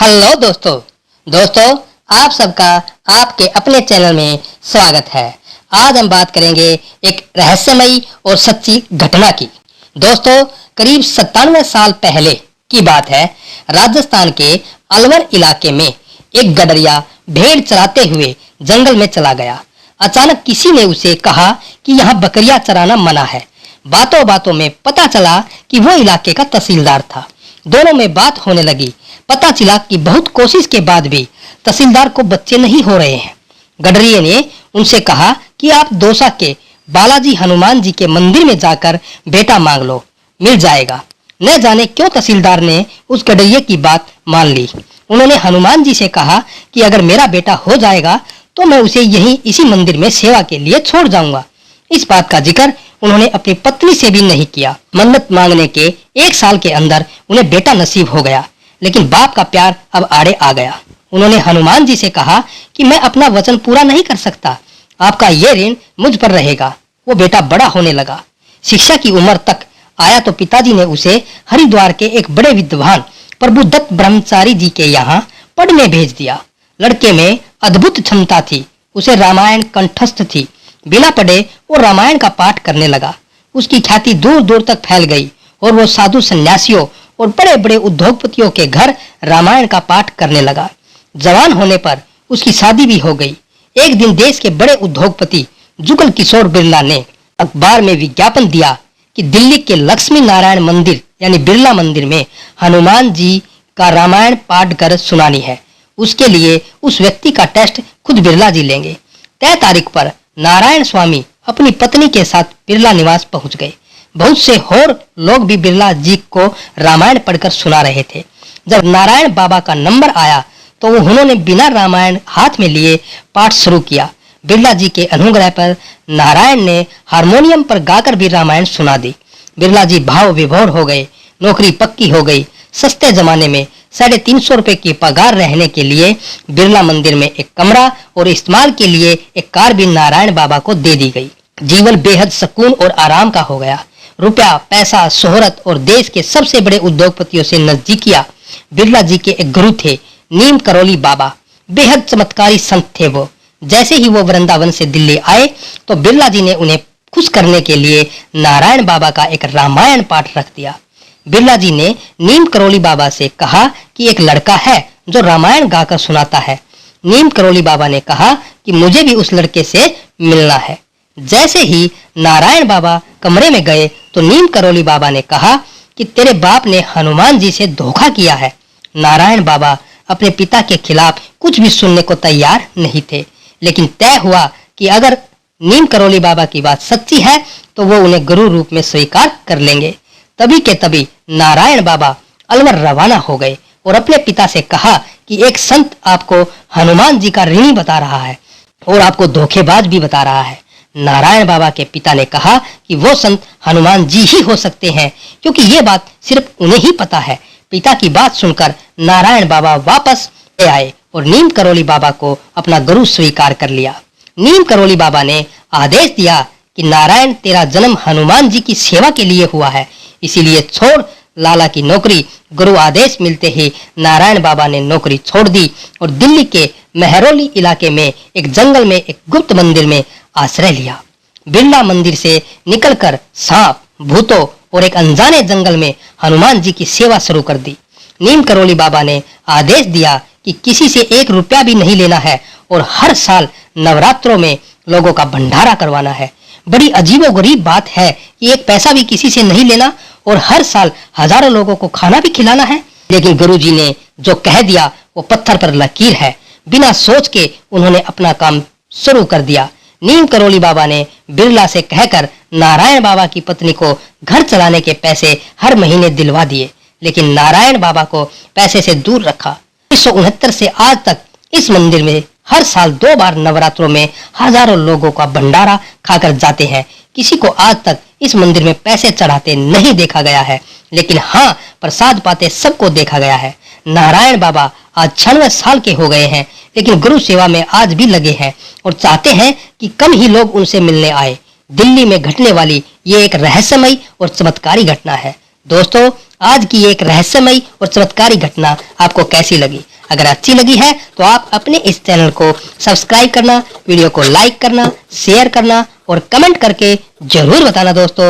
Hello दोस्तों आप सबका आपके अपने चैनल में स्वागत है। आज हम बात करेंगे एक रहस्यमयी और सच्ची घटना की। दोस्तों, करीब 97 साल पहले की बात है। राजस्थान के अलवर इलाके में एक गडरिया भेड़ चराते हुए जंगल में चला गया। अचानक किसी ने उसे कहा कि यहाँ बकरियां चराना मना है। बातों बातों में पता चला कि वो इलाके का तहसीलदार था। दोनों में बात होने लगी। पता चला कि बहुत कोशिश के बाद भी तहसीलदार को बच्चे नहीं हो रहे हैं। गडरिये ने उनसे कहा कि आप दौसा के बालाजी हनुमान जी के मंदिर में जाकर बेटा मांग लो, मिल जाएगा। न जाने क्यों तहसीलदार ने उस गडरिये की बात मान ली। उन्होंने हनुमान जी से कहा कि अगर मेरा बेटा हो जाएगा तो मैं उसे यहीं इसी मंदिर में सेवा के लिए छोड़ जाऊंगा। इस बात का जिक्र उन्होंने अपनी पत्नी से भी नहीं किया। मन्नत मांगने के 1 साल के अंदर उन्हें बेटा नसीब हो गया, लेकिन बाप का प्यार अब आड़े आ गया। उन्होंने हनुमान जी से कहा कि मैं अपना वचन पूरा नहीं कर सकता, आपका ये ऋण मुझ पर रहेगा। वो बेटा बड़ा होने लगा, शिक्षा की उम्र तक आया तो पिताजी ने उसे हरिद्वार के एक बड़े विद्वान प्रभुदत्त ब्रह्मचारी जी के यहाँ पढ़ने भेज दिया। लड़के में अद्भुत क्षमता थी, उसे रामायण कंठस्थ थी। बिना पढ़े वो रामायण का पाठ करने लगा। उसकी ख्याति दूर दूर तक फैल गई और वो साधु सन्यासियों और बड़े बड़े उद्योगपतियों के घर रामायण का पाठ करने लगा। जवान होने पर उसकी शादी भी हो गई। एक दिन देश के बड़े उद्योगपति जुगल किशोर बिरला ने अखबार में विज्ञापन दिया कि दिल्ली के लक्ष्मी नारायण मंदिर यानी बिरला मंदिर में हनुमान जी का रामायण पाठ कर सुनानी है। उसके लिए उस व्यक्ति का टेस्ट खुद बिरला जी लेंगे। तय तारीख पर नारायण स्वामी अपनी पत्नी के साथ बिरला निवास पहुंच गए। बहुत से और लोग भी बिरला जी को रामायण पढ़कर सुना रहे थे। जब नारायण बाबा का नंबर आया तो उन्होंने बिना रामायण हाथ में लिए पाठ शुरू किया। बिरला जी के अनुग्रह पर नारायण ने हारमोनियम पर गाकर भी रामायण सुना दी। बिरला जी भाव विभोर हो गए। नौकरी पक्की हो गई। सस्ते जमाने में 350 रुपए की पगार रहने के लिए बिरला मंदिर में एक कमरा और इस्तेमाल के लिए एक कार भी नारायण बाबा को दे दी गई। जीवन बेहद सुकून और आराम का हो गया। रुपया, पैसा, शोहरत और देश के सबसे बड़े उद्योगपतियों से नजदीकिया। बिरला जी के एक गुरु थे, नीम करोली बाबा। बेहद चमत्कारी संत थे वो। जैसे ही वो वृंदावन से दिल्ली आए तो बिरला जी ने उन्हें खुश करने के लिए नारायण बाबा का एक रामायण पाठ रख दिया। बिरला जी ने नीम करोली बाबा से कहा कि एक लड़का है जो रामायण गाकर सुनाता है। नीम करोली बाबा ने कहा कि मुझे भी उस लड़के से मिलना है। जैसे ही नारायण बाबा कमरे में गए तो नीम करोली बाबा ने कहा कि तेरे बाप ने हनुमान जी से धोखा किया है। नारायण बाबा अपने पिता के खिलाफ कुछ भी सुनने को तैयार नहीं थे, लेकिन तय हुआ कि अगर नीम करोली बाबा की बात सच्ची है तो वो उन्हें गुरु रूप में स्वीकार कर लेंगे। तभी के तभी नारायण बाबा अलवर रवाना हो गए और अपने पिता से कहा कि एक संत आपको हनुमान जी का ऋणी बता रहा है और आपको धोखेबाज भी बता रहा है। नारायण बाबा के पिता ने कहा कि वो संत हनुमान जी ही हो सकते हैं, क्योंकि ये बात सिर्फ उन्हें ही पता है। पिता की बात सुनकर नारायण बाबा वापस आए और नीम करोली बाबा को अपना गुरु स्वीकार कर लिया। नीम करोली बाबा ने आदेश दिया कि नारायण, तेरा जन्म हनुमान जी की सेवा के लिए हुआ है, इसीलिए छोड़ लाला की नौकरी। गुरु आदेश मिलते ही नारायण बाबा ने नौकरी छोड़ दी और दिल्ली के मेहरौली इलाके में एक जंगल में एक गुप्त मंदिर में आश्रय लिया। बिरला मंदिर से निकलकर सांप, भूतों और एक अनजाने जंगल में हनुमान जी की सेवा शुरू कर दी। नीम करोली बाबा ने आदेश दिया कि किसी से 1 रुपया भी नहीं लेना है और हर साल नवरात्रों में लोगों का भंडारा करवाना है। बड़ी अजीबोगरीब बात है कि 1 पैसा भी किसी से नहीं लेना और हर साल हजारों लोगों को खाना भी खिलाना है। लेकिन गुरुजी ने जो कह दिया वो पत्थर पर लकीर है। बिना सोच के उन्होंने अपना काम शुरू कर दिया। नीम करोली बाबा ने बिरला से कहकर नारायण बाबा की पत्नी को घर चलाने के पैसे हर महीने दिलवा दिए, लेकिन नारायण बाबा को पैसे से दूर रखा। 1969 से आज तक इस मंदिर में हर साल 2 बार नवरात्रों में हजारों लोगों का भंडारा खाकर जाते हैं। किसी को आज तक इस मंदिर में पैसे चढ़ाते नहीं देखा गया है, लेकिन हाँ, प्रसाद पाते सबको देखा गया है। नारायण बाबा आज 96 साल के हो गए हैं, लेकिन गुरु सेवा में आज भी लगे हैं और चाहते हैं कि कम ही लोग उनसे मिलने आए। दिल्ली में घटने वाली ये एक रहस्यमयी और चमत्कारी घटना है। दोस्तों, आज की एक रहस्यमयी और चमत्कारी घटना आपको कैसी लगी? अगर अच्छी लगी है तो आप अपने इस चैनल को सब्सक्राइब करना, वीडियो को लाइक करना, शेयर करना और कमेंट करके जरूर बताना दोस्तों।